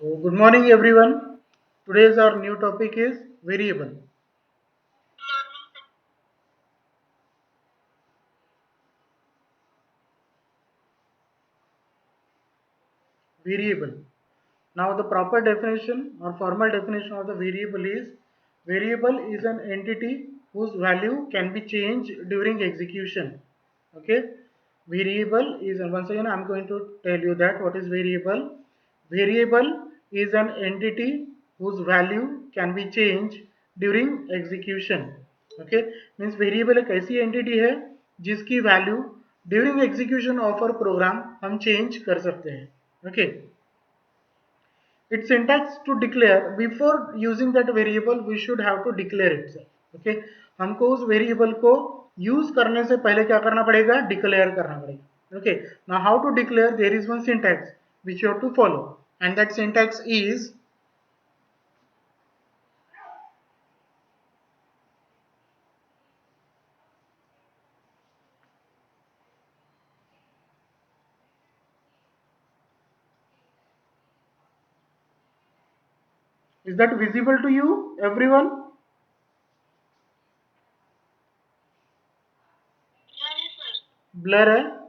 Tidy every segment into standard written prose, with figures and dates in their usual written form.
So, good morning everyone. Today's our new topic is variable. Variable. Now, the proper definition or formal definition of the variable is an entity whose value can be changed during execution. Okay. Variable is, and once again, I'm going to tell you that what is variable. Variable is an entity whose value can be changed during execution. Okay, means variable एक ऐसी entity है जिसकी value during execution of our program हम change कर सकते हैं. Okay, its syntax to declare before using that variable we should have to declare itself. Okay, हमको उस variable को use करने से पहले क्या करना पड़ेगा, declare करना पड़ेगा. Okay, now how to declare, there is one syntax which you have to follow, and that syntax is that visible to you everyone? Blur है.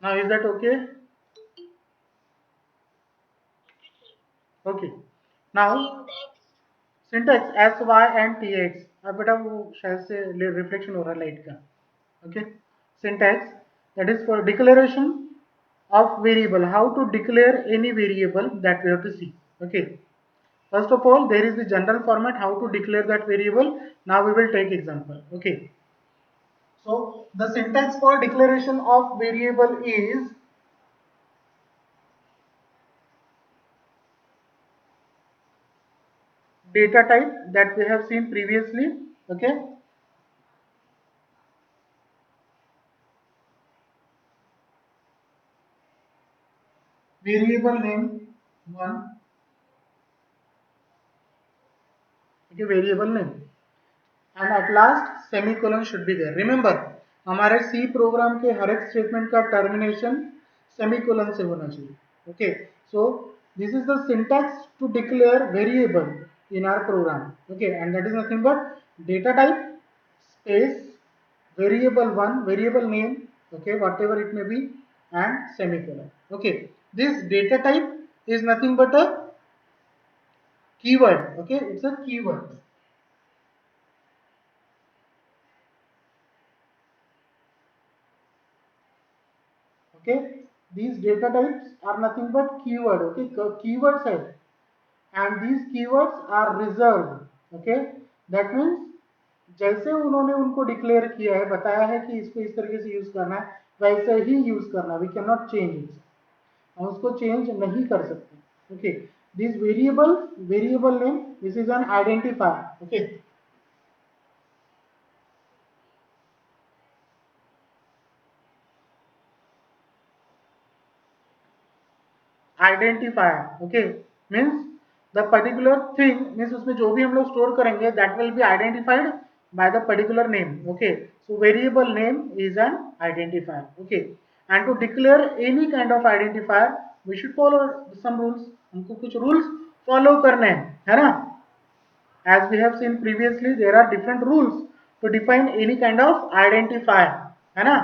Now is that okay? Okay. Now syntax s y and tx. अब बेटा वो शायद से reflection हो रहा है light का. Okay. Syntax, that is for declaration of variable. How to declare any variable, that we have to see. Okay. First of all, there is the general format how to declare that variable. Now we will take example. Okay. So the syntax for declaration of variable is data type, that we have seen previously. Okay. Variable name one. Okay, variable name, and at last semicolon should be there. Remember, हमारे C programme के हर एक statement का termination semicolon से होना चाहिए. Okay, so this is the syntax to declare variable in our program. Okay, and that is nothing but data type space variable one, variable name, okay, whatever it may be, and semicolon. Okay, this data type is nothing but a keyword. Okay, it's a keyword. Okay, these data types are nothing but keyword. Okay, keywords है, and these keywords are reserved. Okay, that means जैसे उन्होंने उनको declare किया है, बताया है कि इसको इस तरीके से यूज करना है, वैसे ही यूज करना. We can not change it, हम उसको चेंज नहीं कर सकते. Okay, this variable name, this is an identifier. Okay, identifier. Okay, means the particular thing, means उसमें जो भी हम लोग स्टोर करेंगे that will be identified by the particular name. Okay, so variable name is an identifier. Okay, and to declare any kind of identifier we should follow some rules. हमको कुछ rules follow करने हैं, है ना? As we have seen previously, there are different rules to define any kind of identifier, है ना?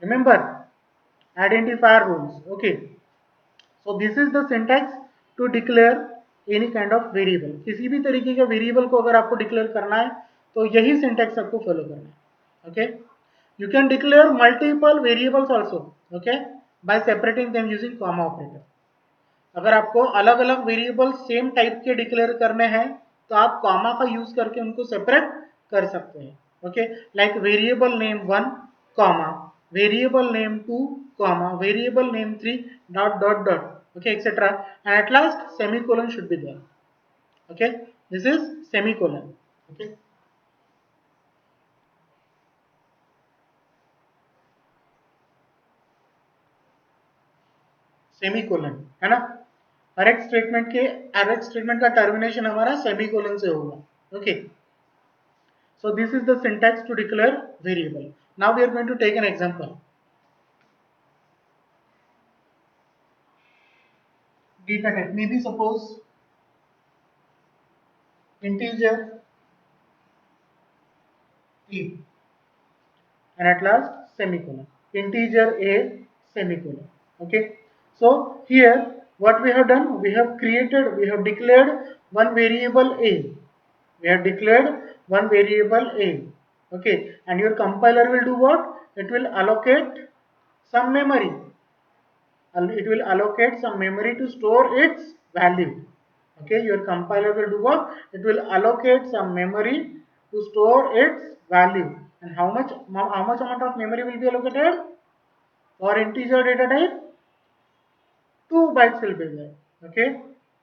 Remember, identifier rules. Okay, so this is the syntax to declare any kind of variable. किसी भी तरीके के वेरिएबल को अगर आपको declare करना है तो यही सिंटैक्स आपको फॉलो करना है. Okay, you can declare multiple variables also, okay, by separating them using comma operator. अगर आपको अलग अलग वेरिएबल सेम टाइप के डिक्लेयर करने हैं तो आप कॉमा का यूज करके उनको सेपरेट कर सकते हैं. Okay, like variable name 1 comma variable name 2 comma variable name 3 dot dot dot, okay, etc. And at last semicolon should be there. Okay, this is semicolon. Okay, semicolon है ना. हर एक statement का termination हमारा semicolon से होगा. Okay, so this is the syntax to declare variable. Now we are going to take an example. Data type, maybe suppose integer e, and at last semicolon, integer a semicolon. Okay, so here what we have done, we have declared one variable a, okay, and your compiler will do what, it will allocate some memory, to store its value. Okay, your compiler will do what, it will allocate some memory to store its value. And how much amount of memory will be allocated for integer data type? 2 bytes will be there. Okay,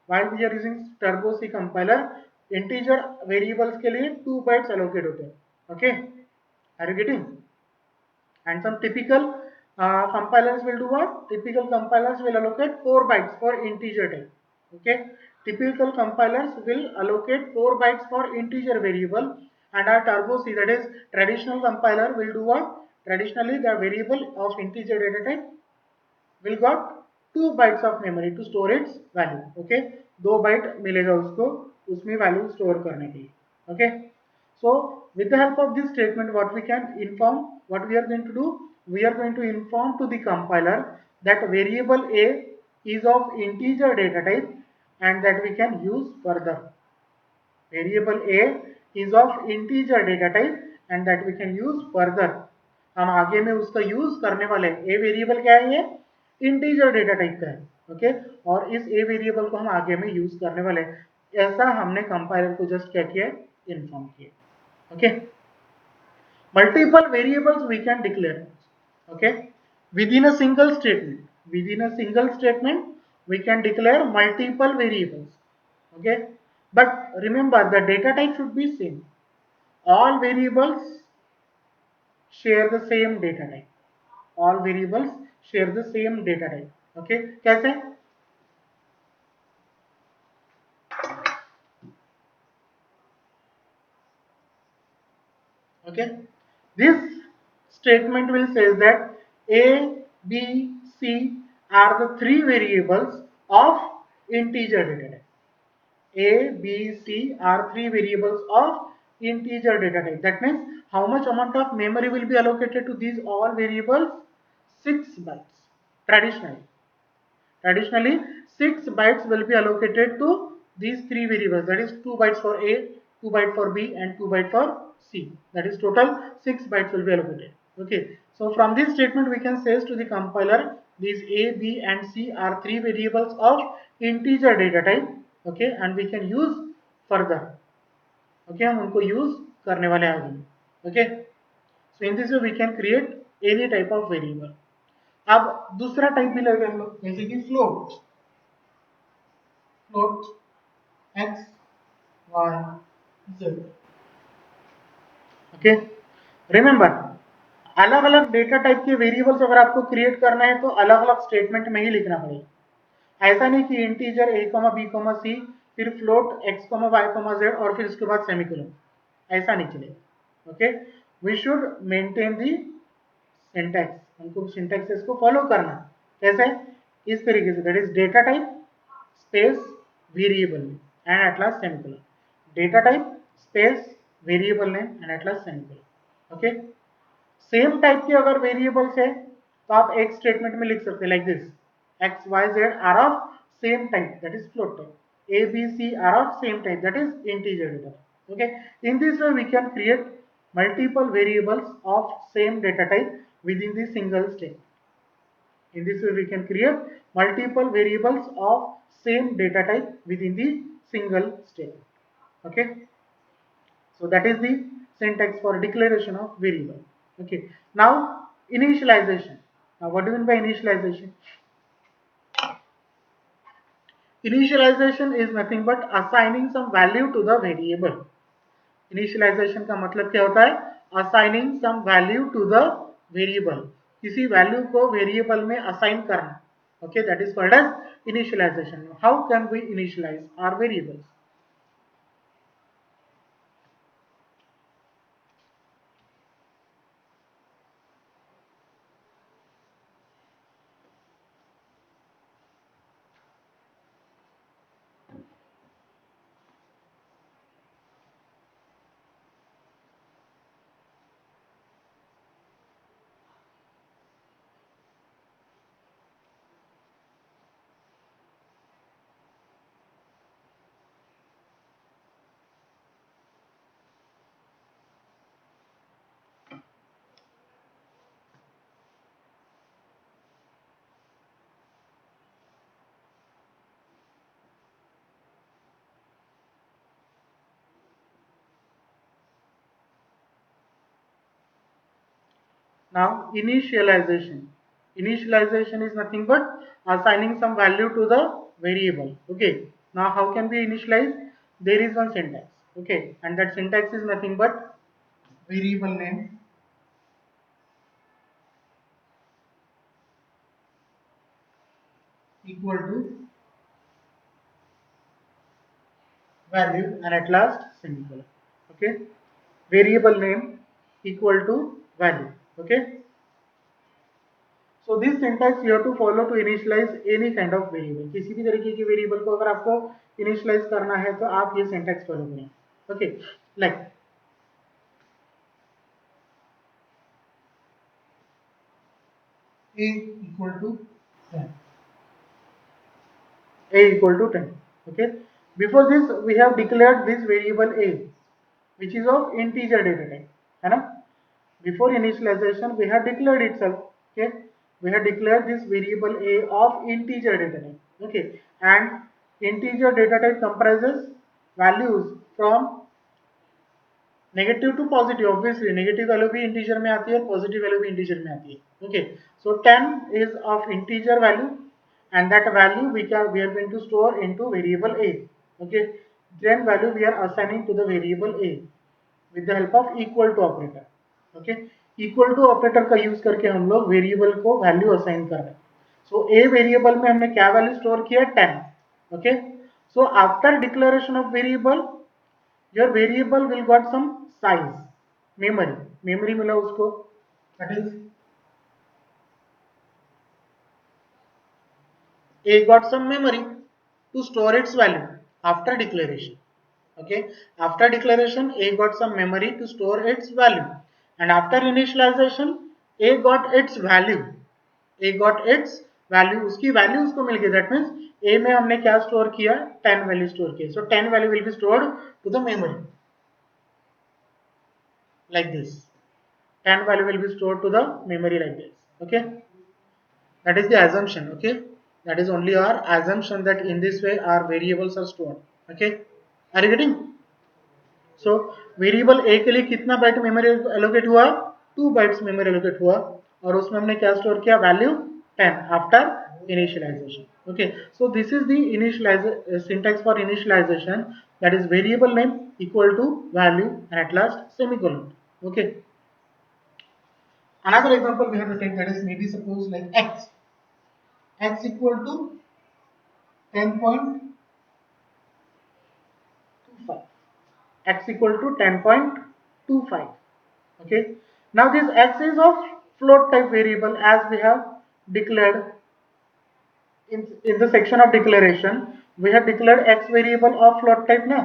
while we are using turbo c compiler, integer variables के लिए 2 bytes allocate होते हैं. Okay, are you getting? And some typical compilers will do what? Typical compilers will allocate 4 bytes for integer type. Okay, typical compilers will allocate 4 bytes for integer variable, and our turbo c, that is traditional compiler, will do what? Traditionally the variable of integer data type will got 2 bytes of memory to store its value. Okay, 2 byte मिलेगा उसको उसमें value store करने के लिए. Okay, so with the help of this statement, what we are going to do, we are going to inform to the compiler that variable a is of integer data type and that we can use further. Variable a is of integer data type and that we can use further. हम आगे में उसका use करने वाले हैं. a variable क्या है, ये इंटीजर डेटा टाइप का है. ओके, और इस a वेरिएबल को हम आगे में यूज करने वाले हैं. ऐसा हमने कंपाइलर को जस्ट क्या किया, इन्फॉर्म किया. Okay, multiple variables we can declare. Okay, within a single statement we can declare multiple variables. Okay, but remember the data type should be same. All variables share the same data type. All variables share the same data type. Okay, कैसे? Okay, this statement will say that a, b, c are the three variables of integer data type. A, B, C are three variables of integer data type. That means how much amount of memory will be allocated to these all variables? 6 bytes. Traditionally 6 bytes will be allocated to these three variables. That is 2 bytes for A, 2 bytes for B and 2 bytes for C. That is total 6 bytes will be allocated. Okay. So from this statement we can say to the compiler, these A, B and C are three variables of integer data type. Okay, and we can use further. Okay, हम उनको use करने वाले आगे. Okay, so in this way we can create any type of variable. अब दूसरा type भी लेंगे हम लोग, जैसे कि float x y z. Okay, remember अलग अलग डेटा टाइप के वेरिएबल्स अगर आपको क्रिएट करना है तो अलग अलग स्टेटमेंट में ही लिखना पड़ेगा. ऐसा नहीं कि इंटीजर a, b, c फिर फ्लोट x, y, z और फिर उसके बाद सेमीकोलन, ऐसा नहीं चलेगा. Okay, we should maintain the syntax. हमको सिंटैक्स को फॉलो करना. कैसे? इस तरीके से, that is data type space variable and at last semicolon. Data type space variable name and at last semicolon. Okay, same type के अगर वेरिएबल्स है तो आप एक स्टेटमेंट में लिख सकते हैं like this, x, y, z are of same type, that is float type. A, B, C are of same type, that is integer data. Okay, in this way we can create multiple variables of same data type within the single statement. In this way, we can create multiple variables of same data type within the single statement. Okay, so that is the syntax for declaration of variable. Okay, now initialization. Now what do you mean by initialization? Initialization is nothing but assigning some value to the variable. Initialization का मतलब क्या होता है? Assigning some value to the variable, किसी value को variable में assign करना. Okay, that is called as initialization. How can we initialize our variables? Now initialization. Initialization is nothing but assigning some value to the variable. Okay. Now how can we initialize? There is one syntax. Okay, and that syntax is nothing but variable name equal to value and at last semicolon. Okay, variable name equal to value. Okay, so this syntax you have to follow to initialize any kind of variable. किसी भी तरीके की variable को अगर आपको initialise करना है तो आप ये सिंटैक्स फॉलो करें. Okay, like a equal to 10. A equal to 10. Okay, before this we have declared this variable a which is of integer data type, है ना? Before initialization we have declared itself. Okay, we have declared this variable a of integer data type. Okay, and integer data type comprises values from negative to positive. Obviously negative value भी integer में आती है और positive value भी integer में आती है. Okay, so 10 is of integer value and that value we are going to store into variable a. Okay, then value we are assigning to the variable a with the help of equal to operator. Okay, equal to operator का use करके हम लोग variable को value assign कर रहे हैं. सो a variable में हमने क्या वैल्यू स्टोर किया? 10. Okay, so after declaration of variable your variable will got some size, memory मिला उसको, that is a got some memory to store its value after declaration. Okay, after declaration a got some memory to store its value and after initialization a got its value. उसकी value उसको मिल गई. That means a में हमने क्या store किया? 10 value store किया. So 10 value will be stored to the memory like this. 10 value will be stored to the memory like this. Okay, that is the assumption. Okay, that is only our assumption that in this way our variables are stored. Okay, are you getting? So variable a के लिए कितना bite memory allocate हुआ? 2 bytes memory allocate हुआ और उसमें हमने क्या store किया? Value 10 after initialization. Okay, so this is the syntax for initialization, that is variable name equal to value and at last semicolon. Okay, another example we have to take, that is maybe suppose like x equal to 10.25, x equal to 10.25. Okay, now this x is of float type variable as we have declared in the section of declaration. We have declared x variable of float type ना,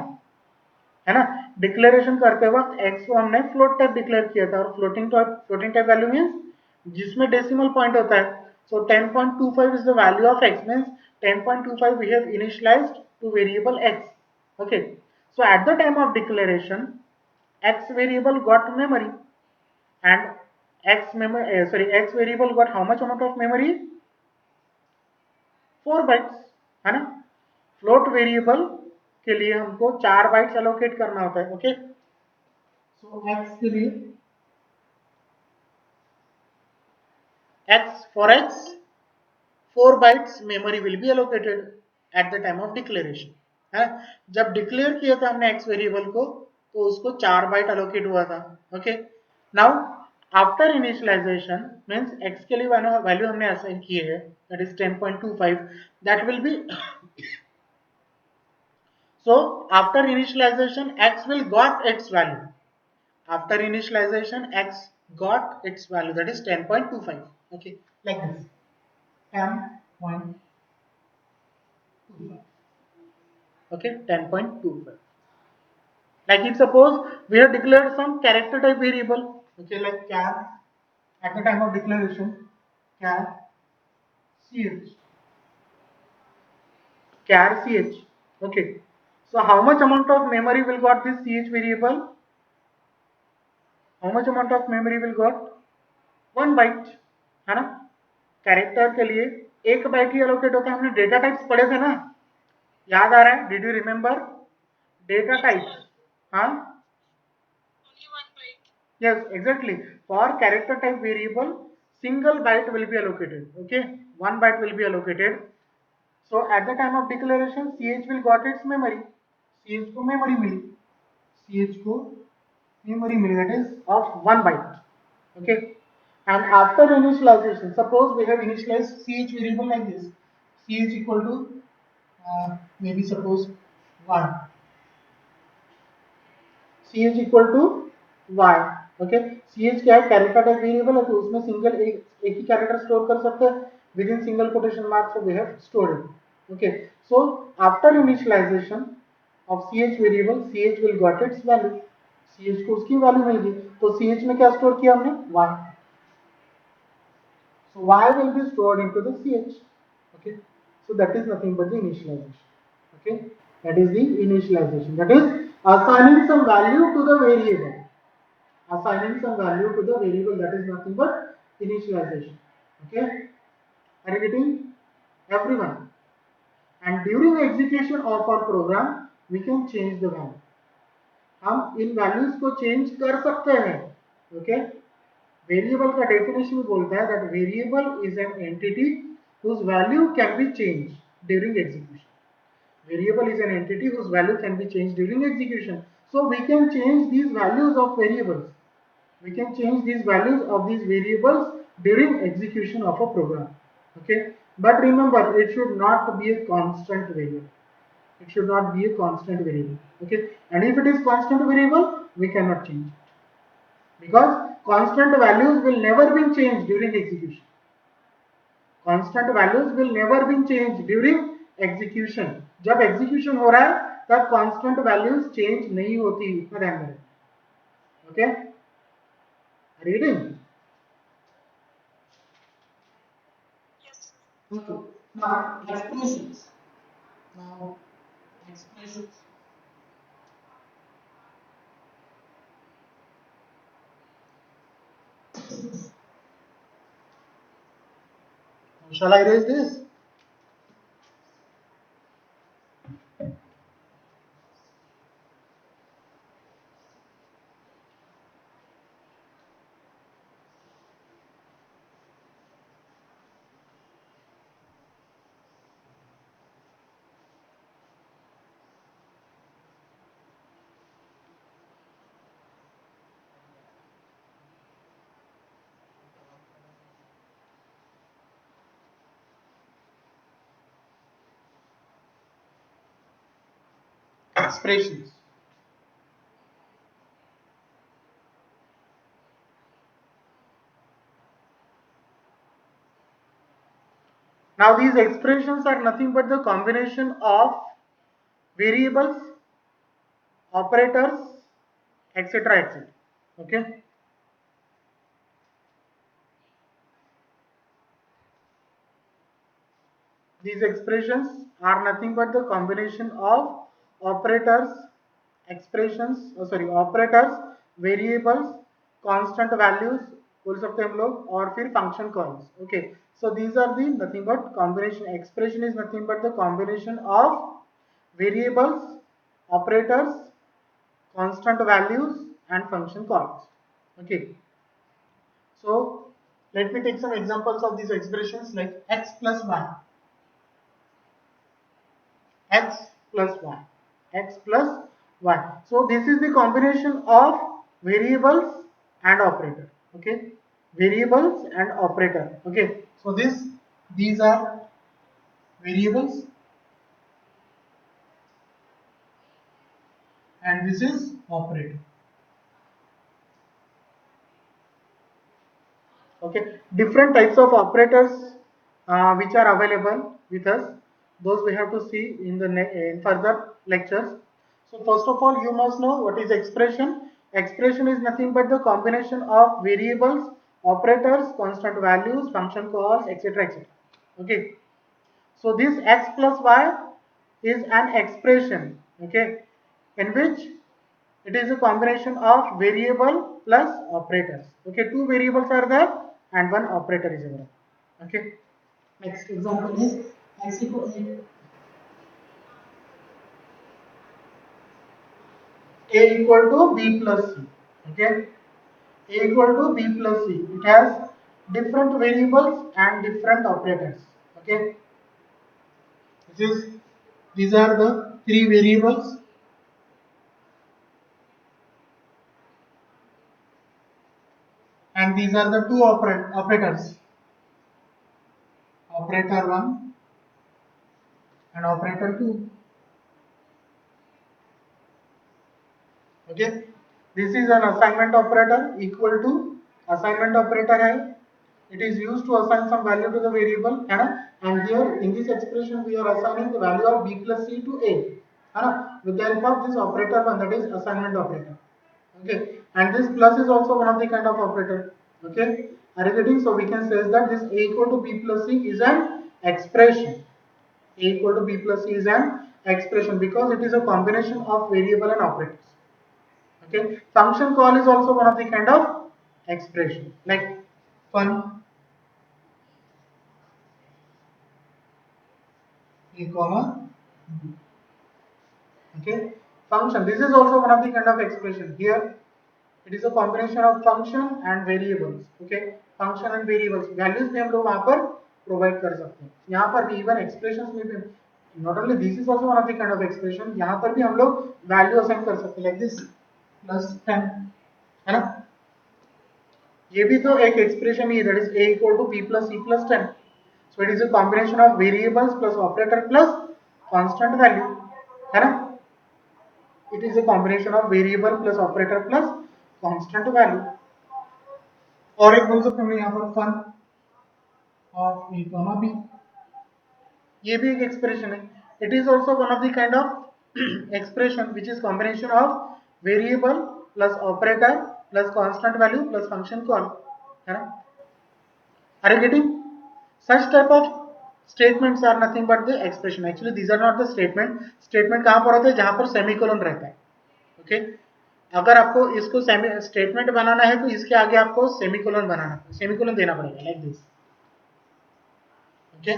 है ना? Declaration करते वक्त x को हमने float type declare किया था और फ्लोटिंग टाइप वैल्यू मींस जिसमें डेसिमल पॉइंट होता है. सो 10.25 is the value of x, means 10.25 we have initialized to variable x. Okay, so at the time of declaration x variable got memory and x variable got how much amount of memory? 4 bytes, है ना। Float variable के लिए हमको 4 bytes allocate करना होता है। Okay, सो x के लिए x for x 4 bytes memory will be allocated at the time of declaration, है। जब डिक्लेयर किया था हमने x वेरिएबल को तो उसको 4 बाइट एलोकेट हुआ था। Okay, now after initialization means x के लिए वैल्यू हमने असाइन किए है, that is 10.25, that will be so after initialization x will got its value. After initialization x got its value, that is 10.25. Okay, like this, 10.25. Okay, 10.25. Like if suppose we have declared some character type variable, okay, like char at the time of declaration, char ch, char ch. Okay, so how much amount of memory will got this ch variable? How much amount of memory will got? 1 bite, है ना। Character के लिए 1 bite ही allocate होता है। हमने data types पढ़े थे ना, याद आ रहा है? Did you remember data types? हाँ, yes, exactly. For character type variable, single byte will be allocated. Okay, 1 byte will be allocated. So at the time of declaration, ch will got its memory. ch को memory मिली, ch को memory मिली, that is of 1 byte. Okay, and after initialization, suppose we have initialized ch variable like this, ch equal to maybe suppose 1, ch equal to y. Okay, ch क्या है? Character type variable है, तो उसमें single एक ही character store कर सकते हैं with in single quotation mark, so we have stored it. Okay, so after initialization of ch variable, ch will got its value, ch को उसकी वैल्यू मिल गई, तो ch में क्या स्टोर किया हमने? y, so y will be stored into the ch. Okay, so that is nothing but the initialization. Okay, that is the initialization, that is assigning some value to the variable, assigning some value to the variable, that is nothing but initialization. Okay, are you getting, everyone? And during execution of our program we can change the value, हम इन values को change कर सकते हैं। Okay, variable का definition बोलता है that variable is an entity whose value can be changed during execution. Variable is an entity whose value can be changed during execution. So we can change these values of variables. We can change these values of these variables during execution of a program. Okay, but remember it should not be a constant variable. It should not be a constant variable. Okay, and if it is constant variable, we cannot change it because constant values will never be changed during execution. Constant values will never be changed during execution. जब execution हो रहा है तब constant values change नहीं होती, इतना ध्यान में रखें। Okay, reading. Okay, now expressions. Now expressions. Shall I erase this? Expressions. Now these expressions are nothing but the combination of variables, operators, etc., etc. Okay, these expressions are nothing but the combination of operators, expressions, operators, variables, constant values बोल सकते हैं हम लोग, और फिर function calls. Okay, So these are the nothing but combination. Expression is nothing but the combination of variables, operators, constant values and function calls. Okay. So let me take some examples of these expressions like x plus y, x plus y, x plus y. So this is the combination of variables and operator. Okay, variables and operator. Okay, so these are variables and this is operator. Okay, different types of operators which are available with us, those we have to see in the in further lectures. So first of all, you must know what is expression. Expression is nothing but the combination of variables, operators, constant values, function calls, etc, etc. Okay, so this x plus y is an expression, okay, in which it is a combination of variable plus operators. Okay, two variables are there and one operator is there. Okay. Next example is x equal a equal to b plus c. Okay, a equal to b plus c. It has different variables and different operators. Okay, this is these are the three variables and these are the two operators. Operator 1 and operator 2. Okay, this is an assignment operator equal to assignment operator है. It is used to assign some value to the variable है ना, and here in this expression we are assigning the value of b plus c to a है ना, with the help of this operator one, that is assignment operator. Okay, and this plus is also one of the kind of operator. Okay, are you getting? So we can say that this a equal to b plus c is an expression. A equal to b plus c is an expression because it is a combination of variable and operators. Okay, function call is also one of the kind of expression like fun a comma b. Okay, function, this is also one of the kind of expression. Here it is a combination of function and variables. Okay, function and variables values भी हम लोग वहाँ पर provide कर सकते हैं. यहाँ पर भी even expressions में भी not only this is also one of the kind of expression, यहाँ पर भी हम लोग value assign कर सकते हैं like this plus 10 है ना. ये भी तो एक एक्सप्रेशन ही है, that is a equal to b plus c plus 10. So it is a combination of variables plus operator plus constant value है ना. It is a combination of variable plus operator plus constant value. और एक बोल सकते हैं यहाँ पर fun of a comma b, ये भी एक एक्सप्रेशन है. It is also one of the kind of expression which is combination of variable plus operator plus constant value plus function call है ना. Are you getting? Such type of statements are nothing but the expression. Actually, these are not the statement. Statement कहाँ पर होते हैं? जहाँ पर semicolon रहता है. Okay? अगर आपको इसको स्टेटमेंट बनाना है तो इसके आगे आपको सेमीकोलन बनाना, सेमीकोलन देना पड़ेगा like this. Okay?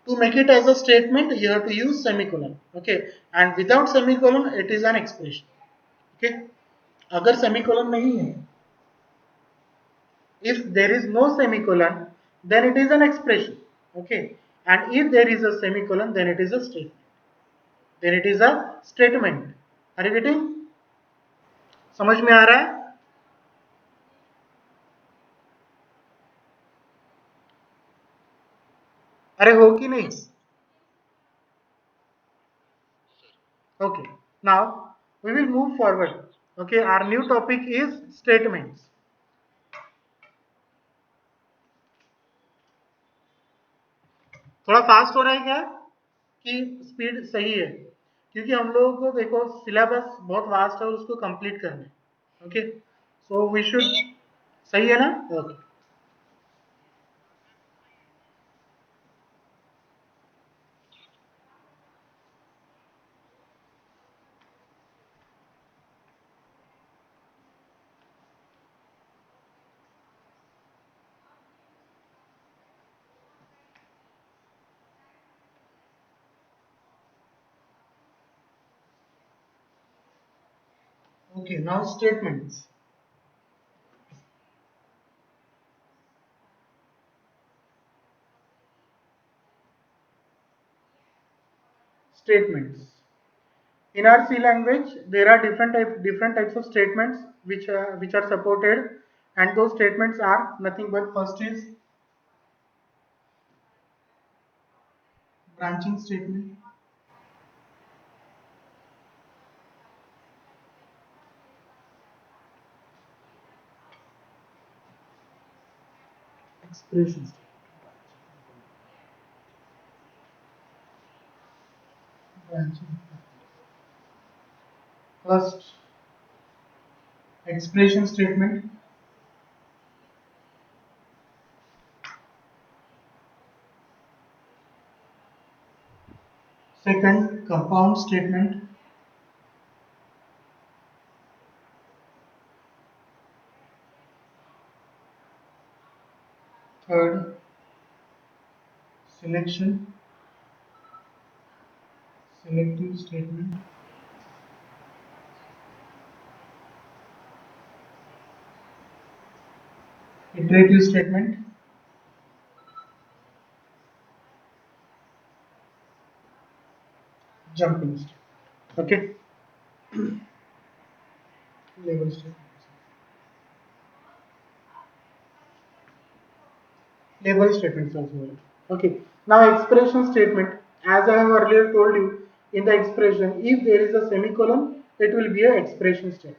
To make it as a statement, you have to use semicolon. Okay? And without semicolon, it is an expression. Okay? अगर सेमीकोलन नहीं है, if there is no semicolon, then it is an expression. Okay, and if there is a semicolon, then it is a statement, then it is a statement. Are you getting? समझ में आ रहा है? अरे हो कि नहीं? Okay, now we will move forward. Okay, our new topic is statements. थोड़ा fast हो रहा है क्या कि स्पीड सही है? क्योंकि हम लोगों को देखो सिलेबस बहुत वास्ट है और उसको कंप्लीट करना है. ओके, सो वी शुड, सही है ना? Okay. Okay, now statements. Statements. In our C language, there are different types of statements which are supported, and those statements are nothing but first is branching statement, expression statement, branching. First, expression statement. Second, compound statement. Third, selection, selective statement. Iterative statement, jumping statement. Okay, label statement. Label statements also. Okay, now expression statement. As I have earlier told you, in the expression, if there is a semicolon, it will be a expression statement.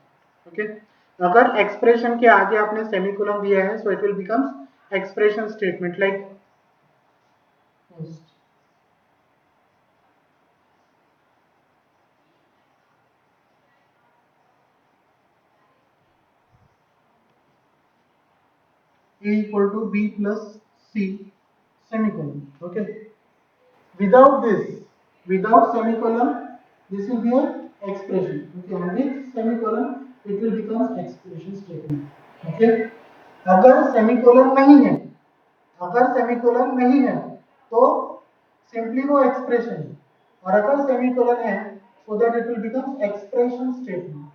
Okay, अगर expression के आगे आपने semicolon दिया है, so it will becomes expression statement like first A equal to B plus C semicolon. Okay, without this, without semicolon, this will be a expression. Okay, and with semicolon, it will become expression statement. Okay, अगर semicolon नहीं है, अगर semicolon नहीं है तो simply वो expression है, और अगर सेमिकोलन है so that it will become expression statement.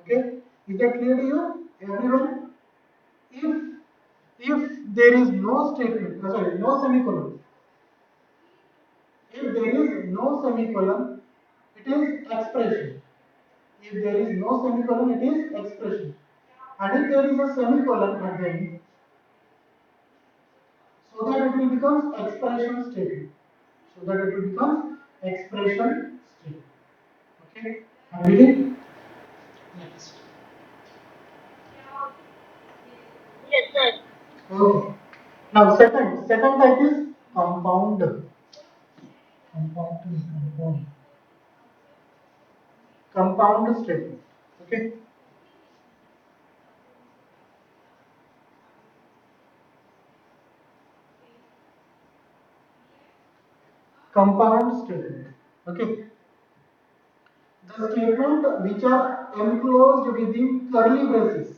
Okay, is that clear to you everyone? If there is no statement, sorry, no semicolon, if there is no semicolon, it is expression. If there is no semicolon, it is expression. And if there is a semicolon at the end, so that it will become expression statement. So that it will become expression statement. Okay. Are we ready? Next. Yes, sir. Okay. Now second type is compound. Compound. Compound statement. Okay. Compound statement. Okay. The statement which are enclosed within curly braces.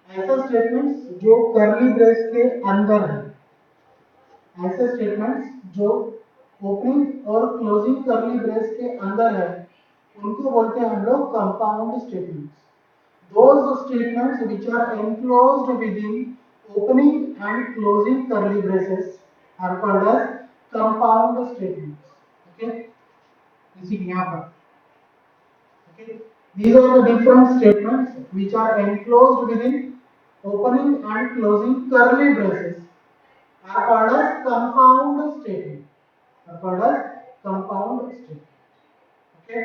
ऐसे statements जो curly brace के अंदर है, ऐसे statements जो opening और closing curly brace के अंदर है, उनको बोलते हैं हम लोग compound statements. Those statements which are enclosed with in opening and closing curly braces are called as compound statements. Okay, इसी यहाँ पर. Okay. These are the different statements which are enclosed within opening and closing curly braces are called as compound statement. Are called as compound statement. Okay.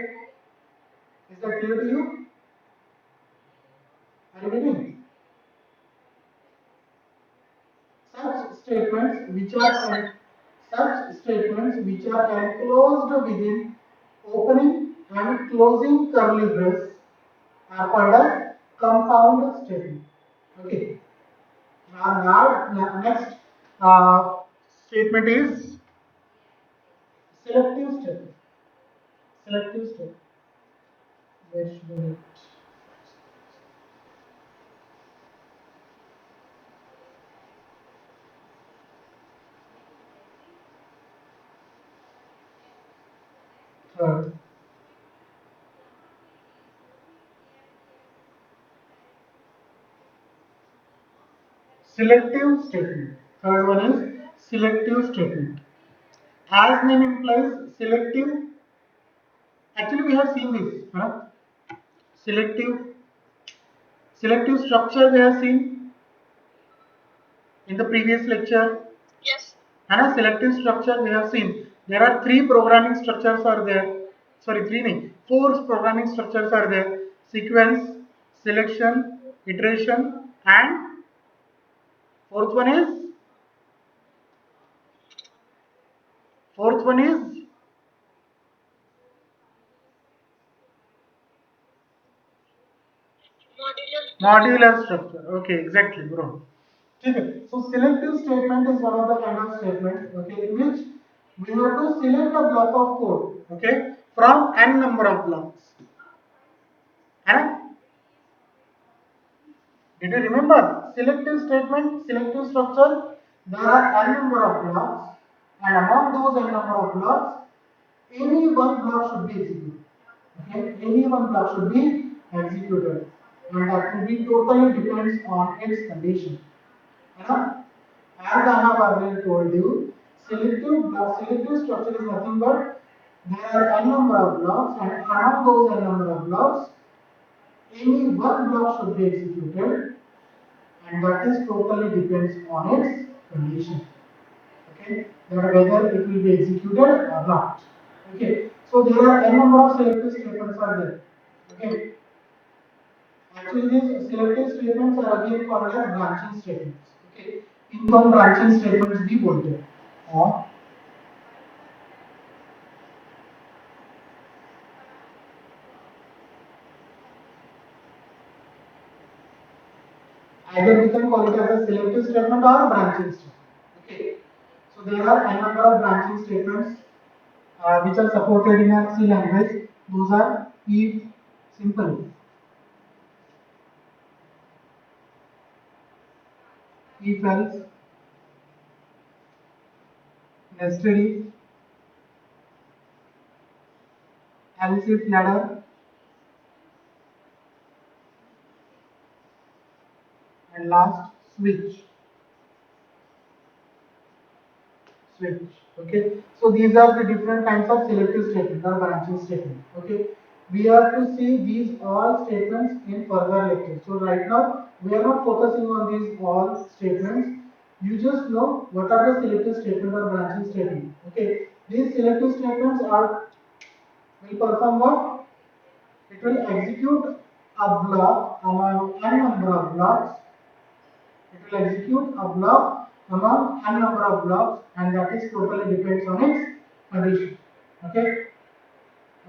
Is that clear to you? Are you getting? Such statements which are such statements which are enclosed within opening and closing curly brace are called as compound statement. Okay. Now next statement is selective statement. Selective statement. Where should I write? Third. Selective statement. Third one is selective statement. As name implies, selective. Actually, we have seen this. Huh? Selective selective structure we have seen in the previous lecture. Yes. And a selective structure we have seen. There are three programming structures are there. Sorry, three names. Four programming structures are there. Sequence, selection, iteration, and fourth one is modular structure. Okay, exactly, bro. Okay. So selective statement is one of the kind of statement, okay, in which we have to select a block of code, okay, from n number of blocks. And did you remember selective statement, selective structure? There are n number of blocks, and among those n number of blocks, any one block should be executed. Okay, any one block should be executed, and that will be totally depends on its condition. As I have already told you, selective structure is nothing but there are n number of blocks, and among those n number of blocks, any one block should be executed, and that is totally depends on its condition. Okay, that whether it will be executed or not. Okay, so there are n number of selective statements are there. Okay, actually these selective statements are again called as branching statements. Okay, इनको हम branching statements भी बोलते हैं. और either we can call it as a selective statement or a branching statement. Okay, so there are n number of branching statements which are supported in a C language. Those are if, simple, if else, nested if, else if ladder, and last switch. Okay, so these are the different kinds of selective statement or branching statement. Okay, we have to see these all statements in further lectures. So right now we are not focusing on these all statements. You just know what are the selective statement or branching statement. Okay, these selective statements are will perform what? It will execute a block among n number of blocks. It will execute a block among n number of blocks, and that is totally depends on its condition. Okay.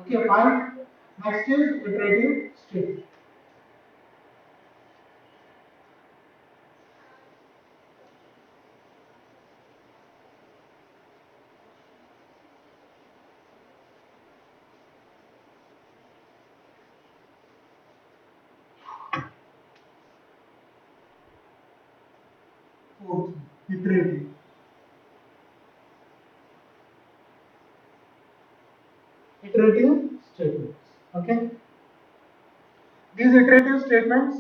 Okay, fine. Next is iterative state. Fourth, iterative. Iterative statements. Okay. These iterative statements,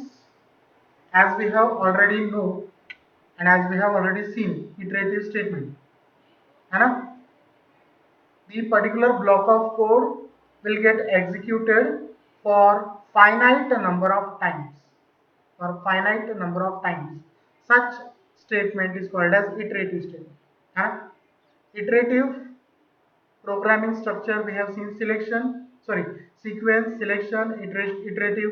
as we have already know, and as we have already seen, iterative statement. है the particular block of code will get executed for finite number of times. For finite number of times. Such statement is called as iterative statement. Iterative programming structure we have seen sequence, selection, iterative,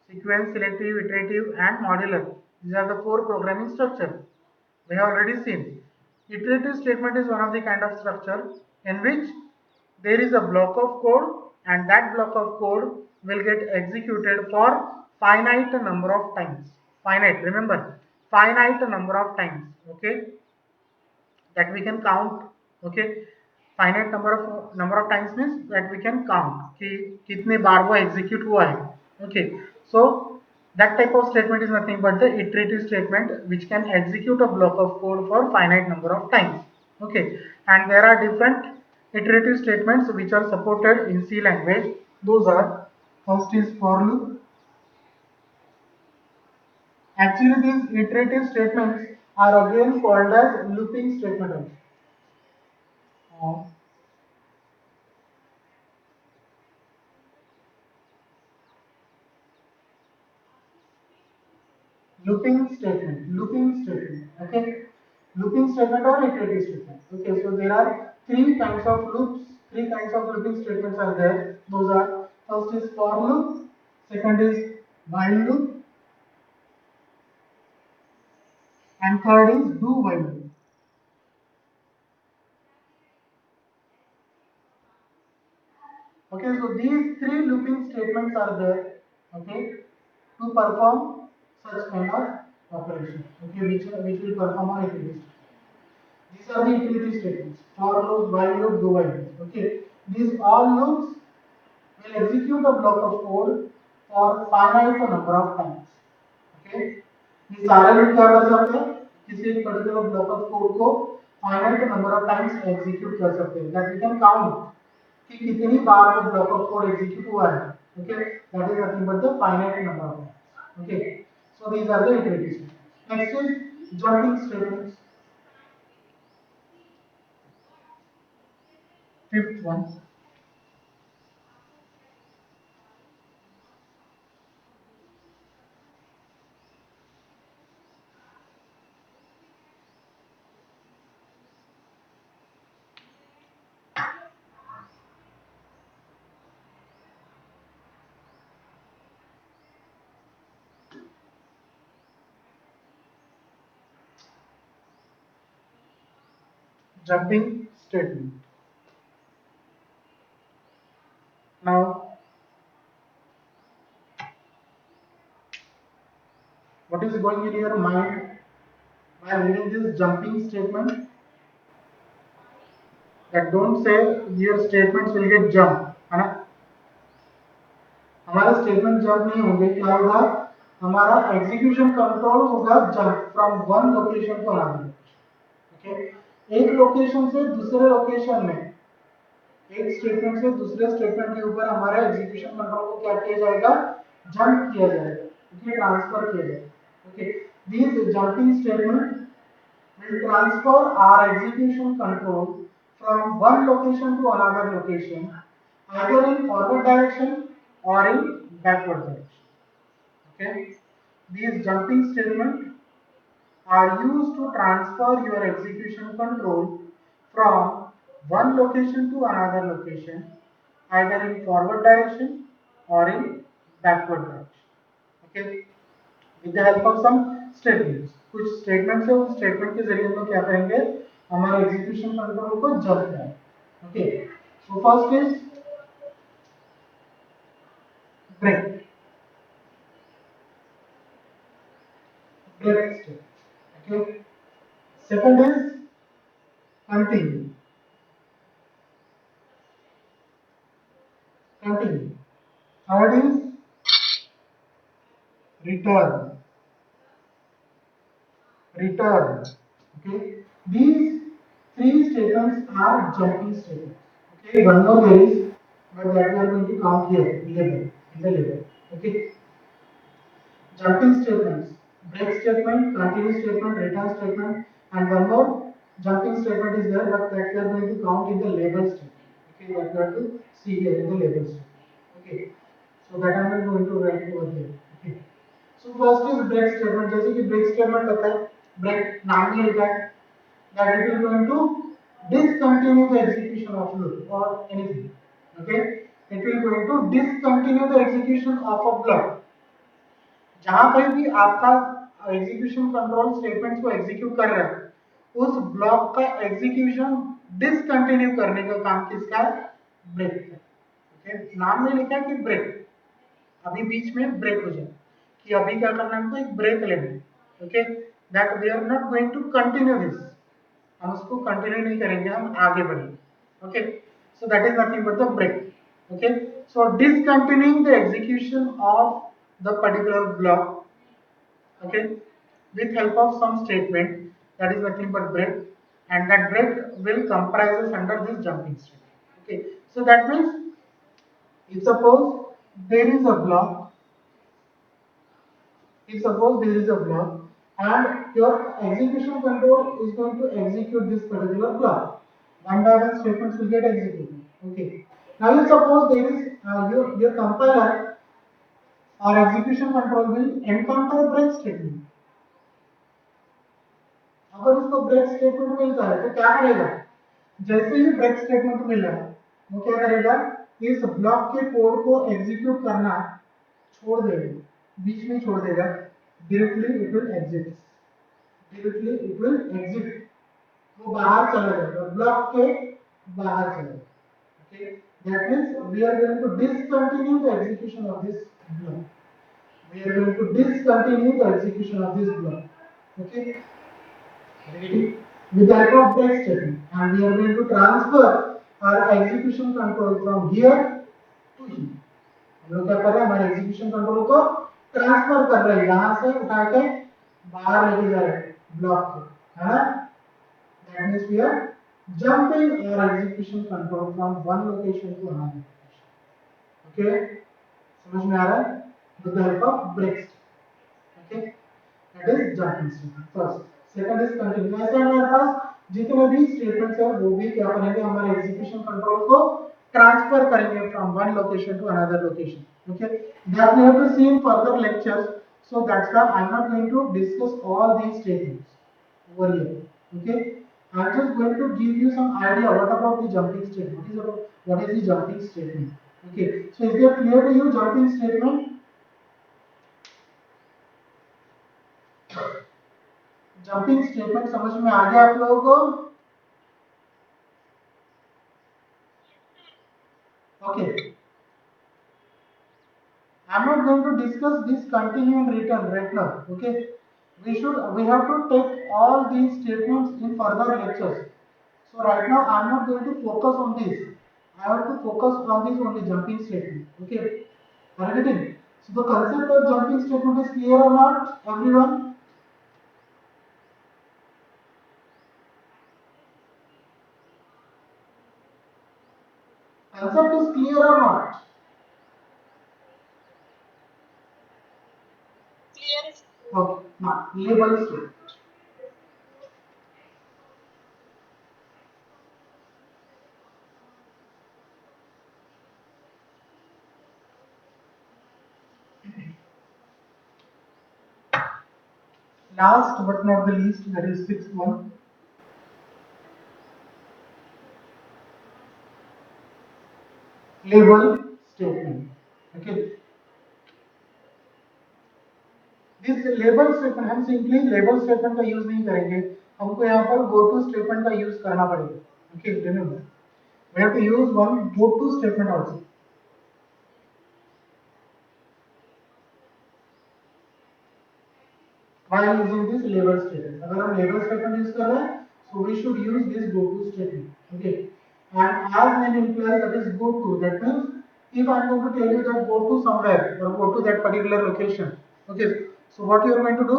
sequence, selective, iterative, and modular. These are the four programming structures we have already seen. Iterative statement is one of the kind of structure in which there is a block of code, and that block of code will get executed for finite number of times. Finite, remember, finite number of times. Okay, that we can count. Okay, finite number of times means that we can count कि कितने बार वो execute हुआ है. Okay, so that type of statement is nothing but the iterative statement which can execute a block of code for finite number of times. Okay, and there are different iterative statements which are supported in C language. Those are, first is for loop, Actually, these iterative statements are again called as looping statement. Uh, looping statement, okay, looping statement or iterative statement. Okay, so there are three kinds of loops, three kinds of looping statements are there. Those are, first is for loop, second is while loop, and third is do while loop. Okay, so these three looping statements are there, okay, to perform such kind of operation, okay, which will perform on iterative statement. These are the iterative statements: for loop, while loop, do while loop. Okay, these all loops will execute a block of code for finite number of times. Okay, ये सारे लोग क्या कर सकते हैं, किसी एक particular block of code को finite number of times execute कर सकते हैं, दैट वी कैन काउंट कि कितनी बार वो ब्लॉक ऑफ कोड एग्जीक्यूट हुआ है. Okay, that is nothing but the finite number of times. Okay, so these are the iterative statements. Next is jumping statements. Fifth one, jumping statement. Now, what is going in your mind by reading this jumping statement? That don't say your statements will get jump, है ना? हमारा statement jump नहीं होंगे, क्या होगा, हमारा execution control होगा jump from one location to another. Okay, एक लोकेशन से दूसरे लोकेशन में, एक स्टेटमेंट से दूसरे स्टेटमेंट के ऊपर हमारा एग्जीक्यूशन कंट्रोल को क्या किया जाएगा, जंप किया जाएगा, ओके, ट्रांसफर किया जाएगा. Okay, this jumping statement will transfer our execution control from one location to another location, either in forward direction or in backward direction. Okay, these jumping statements are used to transfer your execution control from one location to another location, either in forward direction or in backward direction. Okay, with the help of some statements. कुछ statements है, उस statement के जरिए हम लोग क्या करेंगे, हमारे एग्जीक्यूशन कंट्रोल को जंप करेंगे. Okay, so first is break, break statement. Okay, second is continue, continue. Third is return, return. Okay, these three statements are jumping statements. Okay, one more there is, but that we are going to count here, label, in the label. Okay, jumping statements, break statement, continue statement, return statement, and one more jumping statement is there, but that we are going to count in the label statement. Okay, that we are to see here in the label statement. Okay, so that I am going to write over here. Okay. So first is break statement. जैसे कि break statement होता है, break नाम ही लिखा है, that it is going to discontinue the execution of loop or anything. Okay, it will going to discontinue the execution of a block. जहां पर भी आपका एग्जीक्यूशन कंट्रोल स्टेटमेंट्स को एग्जीक्यूट कर रहा है, उस ब्लॉक का एग्जीक्यूशन डिसकंटिन्यू करने का काम किसका है, ब्रेक का. ओके, नाम में लिखा है कि ब्रेक, अभी बीच में ब्रेक हो जाए, कि अभी क्या करना है, हमको एक ब्रेक लेना है. Okay, that we are not going to continue this, हम उसको कंटिन्यू नहीं करेंगे, हम आगे बढ़ेंगे. Okay, so that is nothing but the break. Okay, so discontinuing the execution of the particular block, okay, with help of some statement, that is nothing but break, and that break will comprises under this jumping statement. Okay, so that means if suppose there is a block If suppose there is a block and your execution control is going to execute this particular block, one by one statements will get executed. Okay. Now if suppose there is your compiler or execution control will encounter break statement. अगर उसको break statement मिलता है तो क्या करेगा? जैसे ही break statement मिला वो क्या करेगा? इस ब्लॉक के कोड को एग्जीक्यूट करना छोड़ देगा, बीच में छोड़ देगा. Directly it will exit, directly it will exit, वो बाहर चला जाएगा, ब्लॉक के बाहर चला जाएगा. Okay, that means we are going to discontinue the execution of this block. We are going to discontinue the execution of this block. Okay. Ready? With the help of break statement, and we are going to transfer our execution control from here to here. हम लोग क्या कर रहे हैं? हमारे execution control को transfer कर रहे हैं, यहाँ से उठा के बाहर लेके जा रहे हैं ब्लॉक को, है ना? That means we are jumping our execution control from one location to another location. Okay? समझ में आ रहा है? With the help of break statement. Okay? That is jumping statement. First. Second is continue. ऐसे हमारे पास जितने भी स्टेटमेंट्स है वो भी क्या करेंगे? हमारे एग्जीक्यूशन कंट्रोल को ट्रांसफर करेंगे from one location to another location. Okay, that we have to see in further lectures, so that's why I am not going to discuss all these statements over here. Okay, I am just going to give you some idea what about the jumping statement. What is the jumping statement? Okay, so is that clear to you jumping statement? Jumping statement समझ में आ गया आप लोगों को? Okay, I am not going to discuss this continue and return right now. Okay, we have to take all these statements in further lectures. So right now I am not going to focus on this. I have to focus on this only jumping statement. Okay, are you getting? So the concept of jumping statement is clear or not, everyone? Concept is clear or not? Clear. Okay, now label statement. Last but not the least, that is sixth one. Label statement. Okay. This label statement हम simply label statement का use नहीं करेंगे, हमको यहाँ पर go to statement का use करना पड़ेगा. Okay, remember we have to use one go to statement also. while using this label statement. अगर हम label statement यूज कर रहे हैं, so we should use this go to statement. Okay, and as name implies, that is go to. That means if I am going to tell you that go to somewhere or go to that particular location. Okay, so what you are going to do?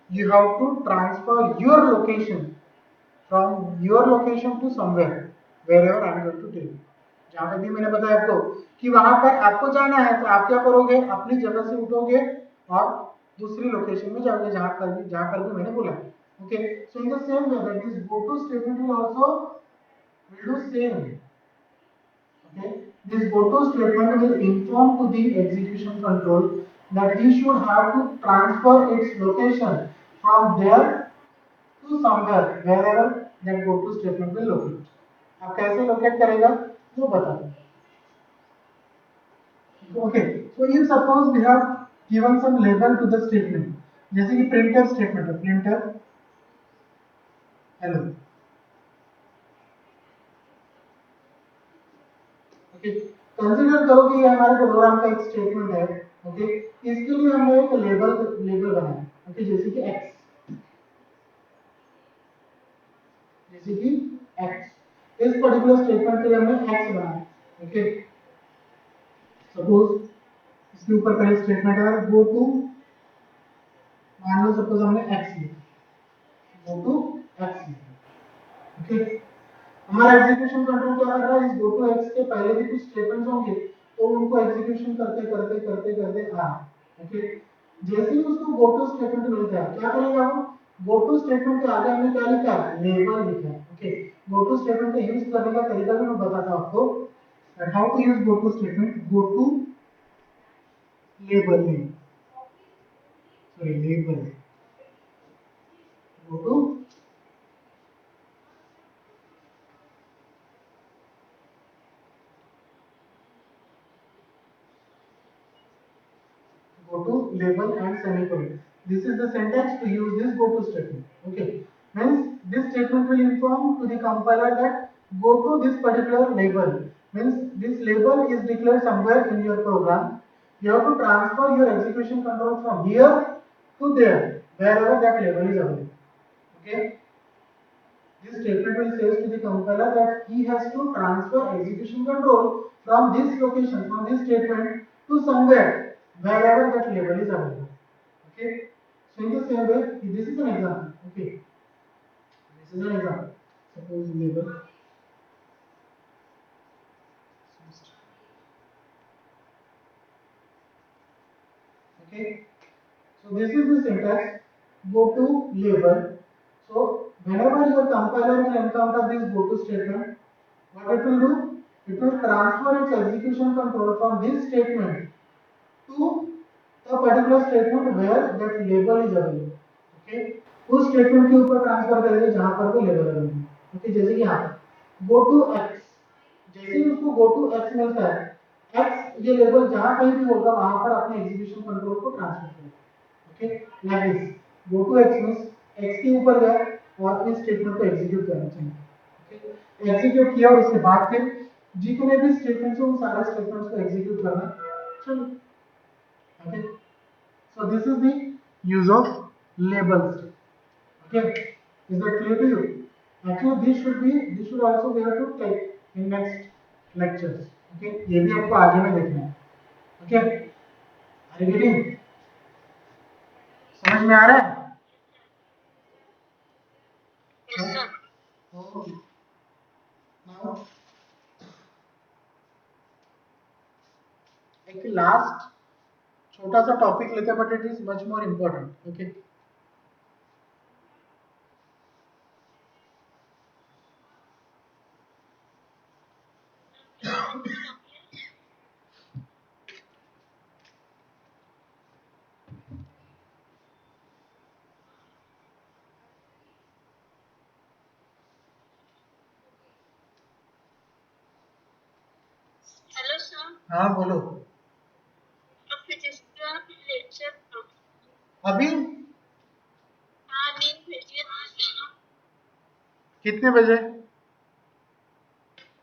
You have to transfer your location from your location to somewhere, wherever I am going to tell you. जहाँ पे भी मैंने बताया आपको कि वहां पर आपको जाना है, तो आप क्या करोगे? अपनी जगह से उठोगे और दूसरी लोकेशन में जाओगे जहाँ पर भी मैंने बोला. Okay, so in the same way that this go to statement will also will do same. Okay, this go to statement will inform to the execution control that he should have to transfer its location from there to somewhere, wherever that go to statement will locate. अब कैसे locate करेगा वो बता दो. Okay, so if suppose we have given some label to the statement, जैसे कि printf statement है, printf hello. Okay, consider करो कि ये हमारे प्रोग्राम का एक स्टेटमेंट है. ओके, इसके लिए हमने एक लेबल बनाया. ओके, जैसे कि x, जैसे कि x, इस पर्टिकुलर स्टेटमेंट के लिए हमने x बनाया. ओके, सपोज इसके ऊपर पहले स्टेटमेंट है गो टू, मान लो सपोज हमने x लिखा, गो टू x लिखा. ओके, हमारा एग्जीक्यूशन कंट्रोल क्या कर रहा है? इस गो टू x के पहले भी कुछ स्टेटमेंट्स होंगे तो उनको एग्जीक्यूशन करते करते आ. ओके, जैसे ही उसको गो टू स्टेटमेंट मिलता है क्या करेगा वो, गो टू स्टेटमेंट के आगे हमने क्या लिखा है, लेबल लिखा है। ओके, गो टू स्टेटमेंट का यूज करने का तरीका भी मैं बताता हूं आपको, how to use go to statement. Go to label name, sorry label, go to go to label and semicolon. This is the syntax to use this go to statement. Okay, means this statement will inform to the compiler that go to this particular label. Means this label is declared somewhere in your program. You have to transfer your execution control from here to there, wherever that label is available. Okay, this statement will say to the compiler that he has to transfer execution control from this location, from this statement to somewhere, wherever that label is available. Okay. So in the same way, this is an example. Okay. This is an example. Suppose label. Okay. So this is the syntax. Go to label. So whenever your compiler will encounter this go to statement, what it will do? It will transfer its execution control from this statement to the particular statement where that label is available. Okay, उस statement के ऊपर transfer करेंगे जहां पर वो label available है। Okay, जैसे कि यहाँ पर गो टू एक्स, जैसे ही उसको गो टू एक्स मिलता है, एक्स ये लेबल जहां कहीं भी होगा वहां पर अपने एग्जीक्यूशन कंट्रोल को ट्रांसफर करेगा। Okay, like this, go to x means x के ऊपर गया और इस स्टेटमेंट को एग्जीक्यूट करना चाहिए। ओके, एग्जीक्यूट किया और उसके बाद फिर जितने भी स्टेटमेंट्स हैं उन सारे स्टेटमेंट्स को एग्जीक्यूट करना। चलो, okay, so this is the use of labels। okay, is that clear to you? Actually this should also we have to take in next lectures। okay, ये भी आपको आगे में देखना है। okay, are you getting, समझ में आ रहा है? yes sir। okay, now एक लास्ट छोटा सा टॉपिक लेते हैं, but it is much more important. Okay, hello sir. हाँ बोलो। तो फिजिक्स का लेक्चर अभी हाँ लिंक भेजिए ना सर। कितने बजे?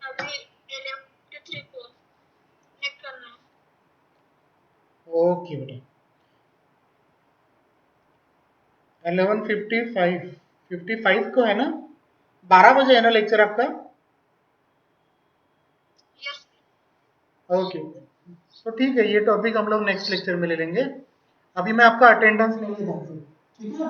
अभी 11:53 को कनेक्ट करना है। ओके बेटा, 11:55 55 को है ना? 12 बजे है ना लेक्चर आपका? यस। ओके, तो ठीक है, ये टॉपिक हम लोग नेक्स्ट लेक्चर में ले लेंगे। अभी मैं आपका अटेंडेंस ले लेता हूँ, ठीक है?